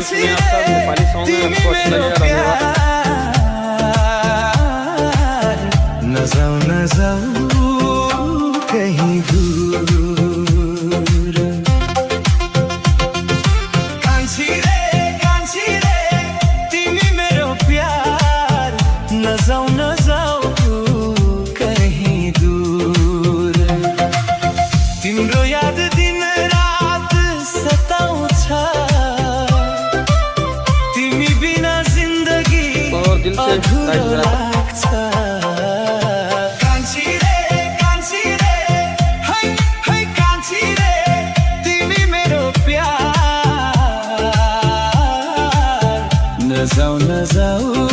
सुने आपका नेपाली सॉन्ग है, हमको अच्छा लगेगा, धन्यवाद। न जाऊ कहीं दूर, कान्छी रे तिमी मेरो प्यार, न जाऊ कहीं दूर। तिम्रो याद दिन रात सताउँछ, तिमी बिना जिन्दगी और दिल से अधुरो लाग्छ। कान्छी रे है कान्छी रे तिमी मेरो प्यार, न जाऊ